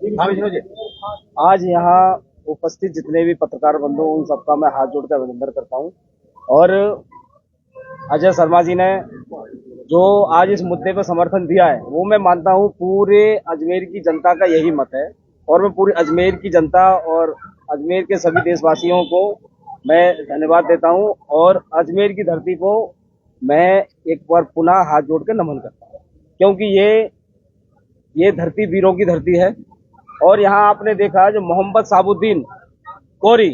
हाँ विष्णु जी। आज यहाँ उपस्थित जितने भी पत्रकार बंधु उन सबका मैं हाथ जोड़कर अभिनंदन करता हूँ। और अजय शर्मा जी ने जो आज इस मुद्दे पर समर्थन दिया है वो मैं मानता हूँ पूरे अजमेर की जनता का यही मत है। और मैं पूरी अजमेर की जनता और अजमेर के सभी देशवासियों को मैं धन्यवाद देता हूँ और अजमेर की धरती को मैं एक बार पुनः हाथ जोड़ के नमन करता हूँ, क्योंकि ये धरती वीरों की धरती है। और यहाँ आपने देखा जो मोहम्मद साबुद्दीन गौरी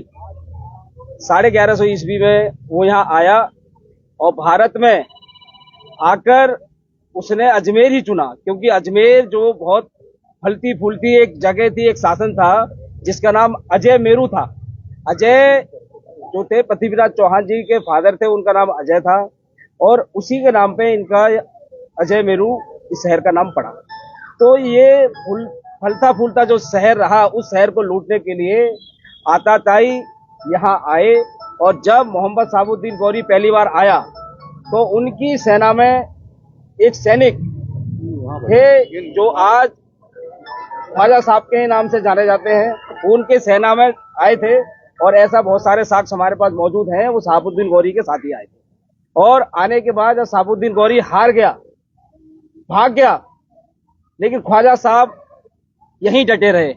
1150 ईस्वी में वो यहाँ आया और भारत में आकर उसने अजमेर ही चुना, क्योंकि अजमेर जो बहुत फलती फूलती एक जगह थी, एक शासन था जिसका नाम अजय मेरू था। अजय जो थे पृथ्वीराज चौहान जी के फादर थे, उनका नाम अजय था और उसी के नाम पे इनका अजय मेरू इस शहर का नाम पड़ा। तो ये फलता फूलता जो शहर रहा उस शहर को लूटने के लिए आताताई यहाँ आए। और जब मोहम्मद साबुद्दीन गौरी पहली बार आया तो उनकी सेना में एक सैनिक थे जो आज ख्वाजा साहब के नाम से जाने जाते हैं, उनके सेना में आए थे। और ऐसा बहुत सारे साक्ष्य हमारे पास मौजूद हैं, वो साबुद्दीन गौरी के साथ ही आए थे। और आने के बाद जब साबुद्दीन गौरी हार गया, भाग गया, लेकिन ख्वाजा साहब यहीं डटे रहे।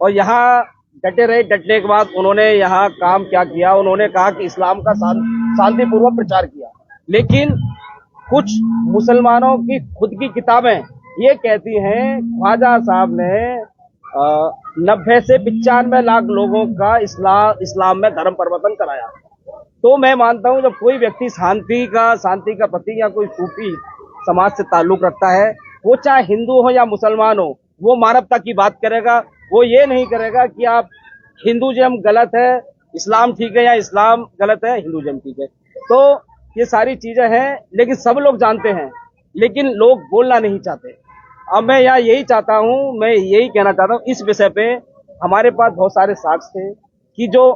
और यहाँ डटे रहे, डटने के बाद उन्होंने यहाँ काम क्या किया, उन्होंने कहा कि इस्लाम का शांतिपूर्वक प्रचार किया। लेकिन कुछ मुसलमानों की खुद की किताबें ये कहती हैं ख्वाजा साहब ने 90 से 95 लाख लोगों का इस्लाम में धर्म परिवर्तन कराया। तो मैं मानता हूं जब कोई व्यक्ति शांति का प्रतीक या कोई सूफी समाज से ताल्लुक रखता है, वो चाहे हिंदू हो या मुसलमान हो, वो मानवता की बात करेगा। वो ये नहीं करेगा कि आप हिंदुज़म गलत है, इस्लाम ठीक है, या इस्लाम गलत है, हिंदुज़म ठीक है। तो ये सारी चीजें हैं, लेकिन सब लोग जानते हैं, लेकिन लोग बोलना नहीं चाहते। अब मैं यहाँ यही चाहता हूँ, मैं यही कहना चाहता हूँ इस विषय पे हमारे पास बहुत सारे साक्ष्य थे कि जो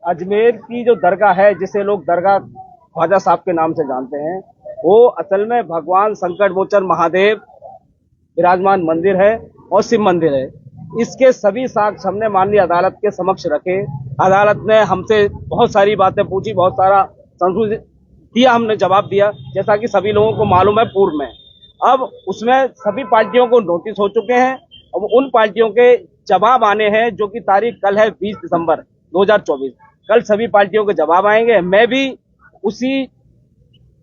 अजमेर की जो दरगाह है, जिसे लोग दरगाह ख्वाजा साहब के नाम से जानते हैं, वो असल में भगवान संकट मोचन महादेव विराजमान मंदिर है और शिव मंदिर है। इसके सभी साक्ष्य हमने माननीय अदालत के समक्ष रखे। अदालत ने हमसे बहुत सारी बातें पूछी, बहुत सारा संशोधित दिया, हमने जवाब दिया, जैसा कि सभी लोगों को मालूम है पूर्व में। अब उसमें सभी पार्टियों को नोटिस हो चुके हैं। अब उन पार्टियों के जवाब आने हैं, जो कि तारीख कल है 20 दिसंबर 2024। कल सभी पार्टियों के जवाब आएंगे। मैं भी उसी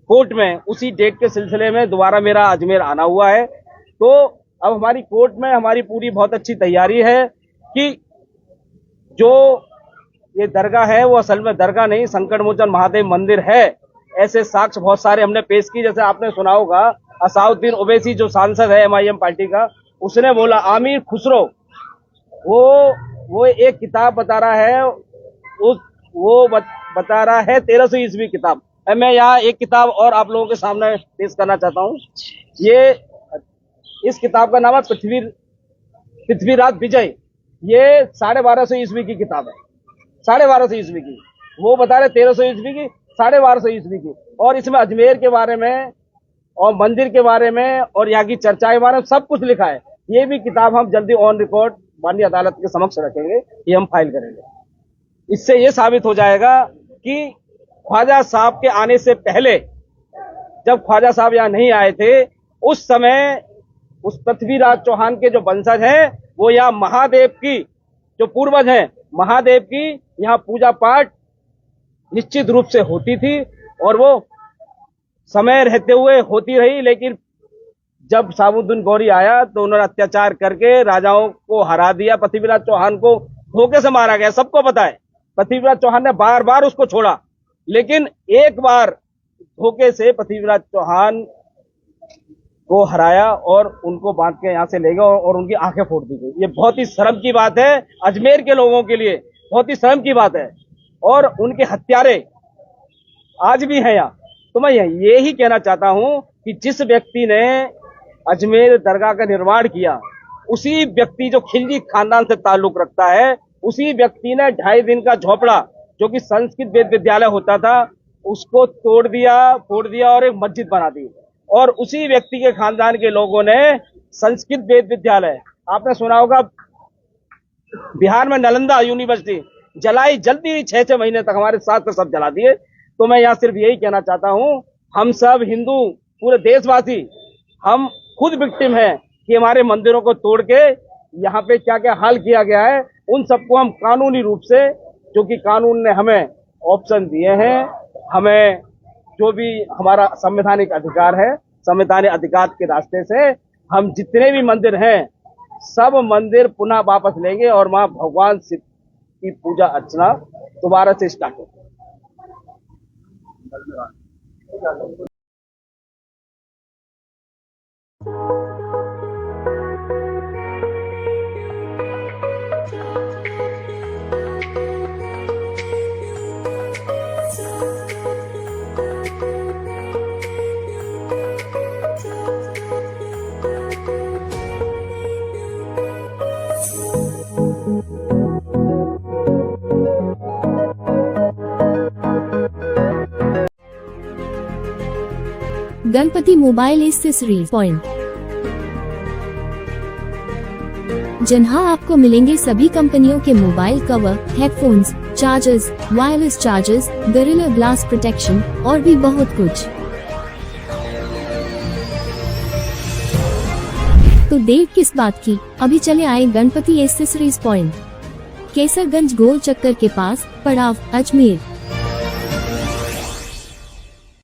कोर्ट में उसी डेट के सिलसिले में दोबारा मेरा अजमेर आना हुआ है। तो अब हमारी कोर्ट में हमारी पूरी बहुत अच्छी तैयारी है कि जो ये दरगाह है वो असल में दरगाह नहीं, संकट मोचन महादेव मंदिर है। ऐसे साक्ष्य बहुत सारे हमने पेश किए। जैसे आपने सुना होगा असाउद्दीन ओवैसी जो सांसद है MIM पार्टी का, उसने बोला आमिर खुसरो वो एक किताब बता रहा है, बता रहा है 1300 ईस्वी किताब। मैं यहाँ एक किताब और आप लोगों के सामने पेश करना चाहता हूँ। इस किताब का नाम है पृथ्वीराज विजय। ये 1250 ईस्वी की किताब है, 1250 ईस्वी की। वो बता रहे 1300 ईस्वी की, 1250 ईस्वी की। और इसमें अजमेर के बारे में और मंदिर के बारे में और यहाँ की चर्चा के बारे में सब कुछ लिखा है। ये भी किताब हम जल्दी ऑन रिकॉर्ड माननीय अदालत के समक्ष रखेंगे, ये हम फाइल करेंगे। इससे ये साबित हो जाएगा कि ख्वाजा साहब के आने से पहले, जब ख्वाजा साहब यहाँ नहीं आए थे, उस समय उस पृथ्वीराज चौहान के जो वंशज हैं वो यहाँ महादेव की जो पूर्वज हैं, महादेव की यहाँ पूजा पाठ निश्चित रूप से होती थी और वो समय रहते हुए होती रही। लेकिन जब साबुद्दीन गौरी आया तो उन्होंने अत्याचार करके राजाओं को हरा दिया। पृथ्वीराज चौहान को धोखे से मारा गया, सबको पता है। पृथ्वीराज चौहान ने बार बार उसको छोड़ा, लेकिन एक बार धोखे से पृथ्वीराज चौहान को हराया और उनको बांध के यहाँ से ले गए और उनकी आंखें फोड़ दी गई। ये बहुत ही शर्म की बात है अजमेर के लोगों के लिए, बहुत ही शर्म की बात है। और उनके हत्यारे आज भी हैं यहाँ। तो मैं ये ही कहना चाहता हूं कि जिस व्यक्ति ने अजमेर दरगाह का निर्माण किया, उसी व्यक्ति जो खिलजी खानदान से ताल्लुक रखता है, उसी व्यक्ति ने 2.5 दिन का झोपड़ा जो कि संस्कृत वेद विद्यालय होता था, उसको तोड़ दिया, फोड़ दिया और एक मस्जिद बना दी। और उसी व्यक्ति के खानदान के लोगों ने संस्कृत वेद विद्यालय, आपने सुना होगा बिहार में नालंदा यूनिवर्सिटी जलाई, जल्दी हुई 6-6 महीने तक हमारे शास्त्र सब जला दिए। तो मैं यहाँ सिर्फ यही कहना चाहता हूँ, हम सब हिंदू, पूरे देशवासी, हम खुद विक्टिम हैं कि हमारे मंदिरों को तोड़ के यहाँ पे क्या क्या हाल किया गया है। उन सबको हम कानूनी रूप से, जो कि कानून ने हमें ऑप्शन दिए हैं, हमें जो भी हमारा संवैधानिक अधिकार है, संवैधानिक अधिकार के रास्ते से हम जितने भी मंदिर हैं सब मंदिर पुनः वापस लेंगे और वहां भगवान शिव की पूजा अर्चना दोबारा से स्टार्ट होगी। गणपति मोबाइल एक्सेसरीज पॉइंट, जहां आपको मिलेंगे सभी कंपनियों के mobile cover, headphones, chargers, wireless chargers, gorilla glass protection और भी बहुत कुछ। तो देर किस बात की, अभी चले आए गणपति एक्सेसरीज पॉइंट, केसरगंज गोल चक्कर के पास, पड़ाव, अजमेर।